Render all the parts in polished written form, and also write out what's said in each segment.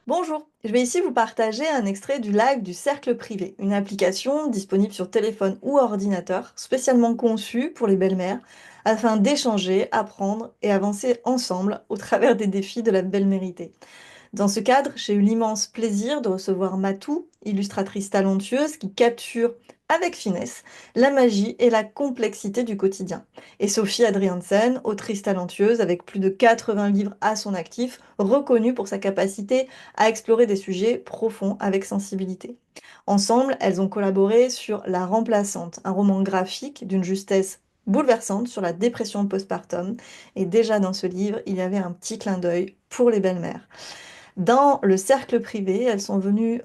Bonjour, je vais ici vous partager un extrait du live du Cercle Privé, une application disponible sur téléphone ou ordinateur, spécialement conçue pour les belles-mères, afin d'échanger, apprendre et avancer ensemble au travers des défis de la belle-mérité. Dans ce cadre, j'ai eu l'immense plaisir de recevoir Matou, illustratrice talentueuse qui capture avec finesse la magie et la complexité du quotidien. Et Sophie Adriansen, autrice talentueuse avec plus de 80 livres à son actif, reconnue pour sa capacité à explorer des sujets profonds avec sensibilité. Ensemble, elles ont collaboré sur La Remplaçante, un roman graphique d'une justesse bouleversante sur la dépression postpartum. Et déjà dans ce livre, il y avait un petit clin d'œil pour les belles-mères. Dans le cercle privé, elles sont venues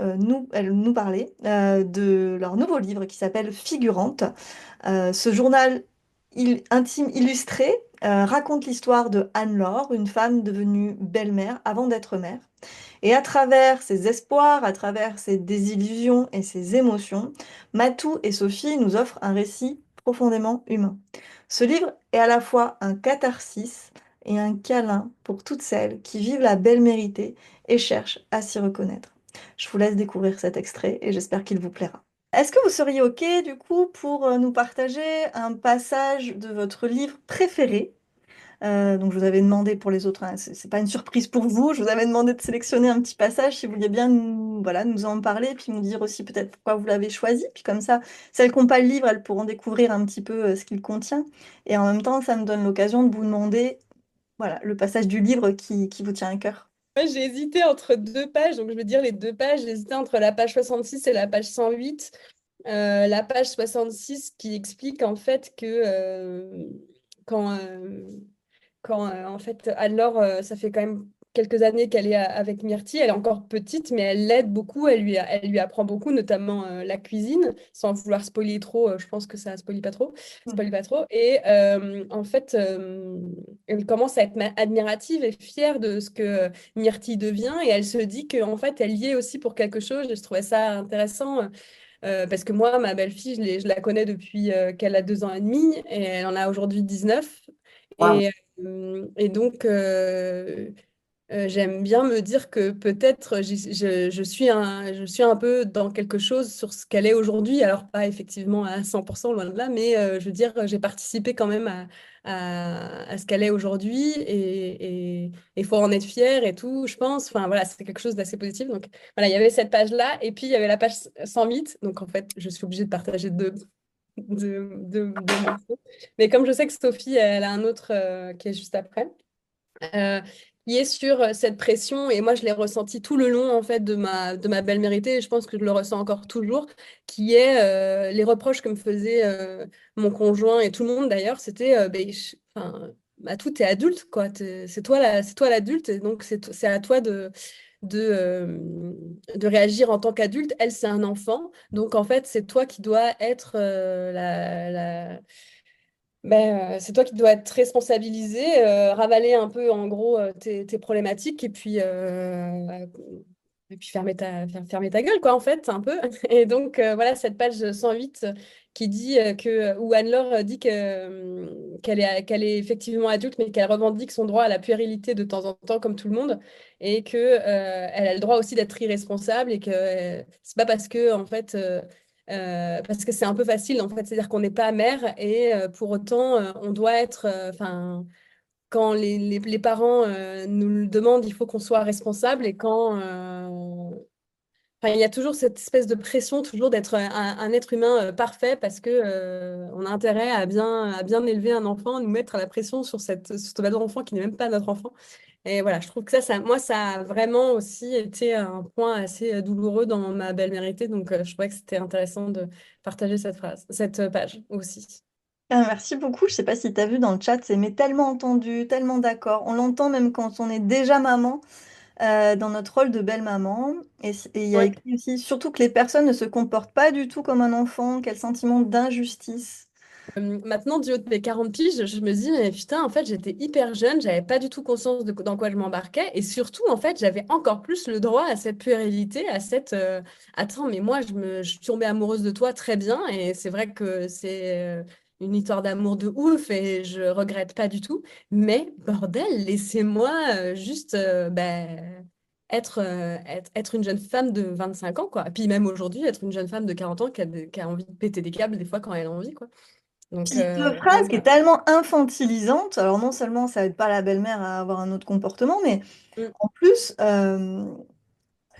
elles nous parler de leur nouveau livre qui s'appelle Figurante. Ce journal intime illustré raconte l'histoire de Anne-Laure, une femme devenue belle-mère avant d'être mère. Et à travers ses espoirs, à travers ses désillusions et ses émotions, Matou et Sophie nous offrent un récit profondément humain. Ce livre est à la fois un catharsis et un câlin pour toutes celles qui vivent la belle méritée et cherchent à s'y reconnaître. Je vous laisse découvrir cet extrait et j'espère qu'il vous plaira. Est-ce que vous seriez OK du coup pour nous partager un passage de votre livre préféré? Donc je vous avais demandé pour les autres, hein, c'est pas une surprise pour vous, je vous avais demandé de sélectionner un petit passage si vous vouliez bien nous, voilà, nous en parler, puis nous dire aussi peut-être pourquoi vous l'avez choisi. Puis comme ça, celles qui n'ont pas le livre, elles pourront découvrir un petit peu ce qu'il contient. Et en même temps, ça me donne l'occasion de vous demander, voilà, le passage du livre qui vous tient à cœur. Moi, j'ai hésité entre deux pages, donc je vais dire les deux pages. J'ai hésité entre la page 66 et la page 108. La page 66 qui explique en fait que quand, euh, quand en fait Anne-Laure, ça fait quand même quelques années qu'elle est avec Myrtille, elle est encore petite, mais elle l'aide beaucoup, elle lui apprend beaucoup, notamment la cuisine, sans vouloir spoiler trop, je pense que ça spoile pas trop. Et en fait, elle commence à être admirative et fière de ce que Myrtille devient, et elle se dit qu'en fait, elle y est aussi pour quelque chose, et je trouvais ça intéressant. Parce que moi, ma belle-fille, je la connais depuis qu'elle a 2 ans et demi et elle en a aujourd'hui 19. Waouh. Et donc, j'aime bien me dire que peut-être je suis un peu dans quelque chose sur ce qu'elle est aujourd'hui. Alors, pas effectivement à 100%, loin de là, mais je veux dire, j'ai participé quand même à ce qu'elle est aujourd'hui et il faut en être fier et tout, je pense. Enfin, voilà, c'est quelque chose d'assez positif. Donc, voilà, il y avait cette page-là et puis il y avait la page 108. Donc, en fait, je suis obligée de partager deux morceaux. Mais comme je sais que Sophie, elle a un autre qui est juste après euh, qui est sur cette pression. Et moi, je l'ai ressenti tout le long, en fait, de ma belle méritée. Et je pense que je le ressens encore toujours, qui est les reproches que me faisait mon conjoint et tout le monde, d'ailleurs. C'était, ben, enfin, bah, tout est adulte, quoi. C'est toi l'adulte. Et donc, c'est à toi de, euh, de réagir en tant qu'adulte. Elle, c'est un enfant. Donc, en fait, c'est toi qui dois être c'est toi qui dois être responsabilisé, ravaler un peu en gros tes problématiques et puis fermer ta gueule, quoi, en fait, un peu. Et donc, voilà, cette page 108 qui dit où Anne-Laure dit qu'elle est effectivement adulte, mais qu'elle revendique son droit à la puérilité de temps en temps, comme tout le monde, et elle a le droit aussi d'être irresponsable et que c'est pas parce que, en fait, parce que c'est un peu facile, en fait, c'est-à-dire qu'on n'est pas mère et pour autant, on doit être, enfin, quand les parents nous le demandent, il faut qu'on soit responsable et enfin, il y a toujours cette espèce de pression, toujours d'être un être humain parfait parce que on a intérêt à bien élever un enfant, nous mettre la pression sur ce bel enfant qui n'est même pas notre enfant. Et voilà, je trouve que moi, ça a vraiment aussi été un point assez douloureux dans ma belle méritée. Donc, je trouvais que c'était intéressant de partager cette page aussi. Ah, merci beaucoup. Je sais pas si tu as vu dans le chat, c'est mais tellement entendu, tellement d'accord. On l'entend même quand on est déjà maman. Dans notre rôle de belle-maman. Et il y a Ouais. écrit aussi, surtout que les personnes ne se comportent pas du tout comme un enfant, quel sentiment d'injustice. Maintenant, du haut de mes 40 piges, je me dis, mais putain, en fait, j'étais hyper jeune, j'avais pas du tout conscience dans quoi je m'embarquais. Et surtout, en fait, j'avais encore plus le droit à cette puérilité, à cette attends, mais moi, je suis tombée amoureuse de toi très bien. Et c'est vrai que c'est une histoire d'amour de ouf et je regrette pas du tout. Mais bordel, laissez-moi juste. Ben, être une jeune femme de 25 ans, quoi. Et puis même aujourd'hui, être une jeune femme de 40 ans qui a envie de péter des câbles des fois quand elle a envie, quoi. Donc, Puis cette phrase donc qui est voilà. tellement infantilisante, alors non seulement ça aide pas la belle-mère à avoir un autre comportement, mais Mm, en plus,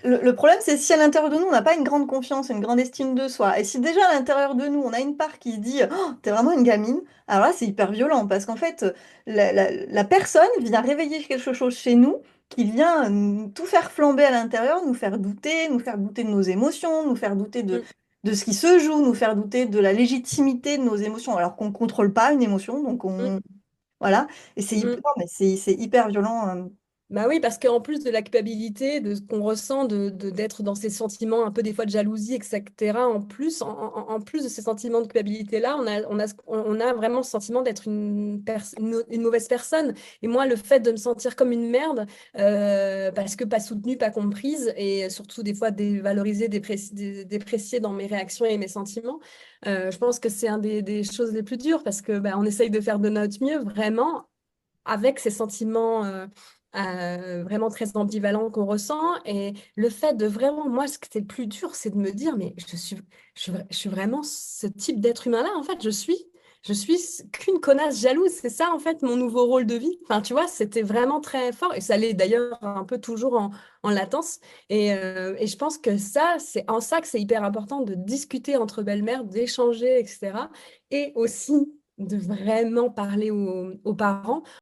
le problème, c'est si à l'intérieur de nous, on n'a pas une grande confiance, une grande estime de soi, et si déjà à l'intérieur de nous, on a une part qui se dit oh, t'es vraiment une gamine, alors là, c'est hyper violent, parce qu'en fait, la personne vient réveiller quelque chose chez nous qui vient tout faire flamber à l'intérieur, nous faire douter de nos émotions, nous faire douter mm, de ce qui se joue, nous faire douter de la légitimité de nos émotions, alors qu'on ne contrôle pas une émotion, donc mm, on... Voilà, et c'est hyper, mm. non, mais c'est hyper violent. Bah oui, parce qu'en plus de la culpabilité, de ce qu'on ressent, d'être dans ces sentiments un peu des fois de jalousie, etc., en plus de ces sentiments de culpabilité-là, on a vraiment le sentiment d'être une mauvaise personne. Et moi, le fait de me sentir comme une merde, parce que pas soutenue, pas comprise, et surtout des fois dévalorisée, dépréciée dans mes réactions et mes sentiments, je pense que c'est un des choses les plus dures, parce que bah, on essaye de faire de notre mieux, vraiment avec ces sentiments vraiment très ambivalents qu'on ressent. Et le fait de vraiment, moi, ce qui était le plus dur, c'est de me dire, mais je suis vraiment ce type d'être humain-là. En fait, je suis qu'une connasse jalouse. C'est ça, en fait, mon nouveau rôle de vie. Enfin, tu vois, c'était vraiment très fort. Et ça l'est d'ailleurs un peu toujours en latence. Et je pense que ça, c'est en ça que c'est hyper important de discuter entre belles-mères, d'échanger, etc. Et aussi de vraiment parler aux parents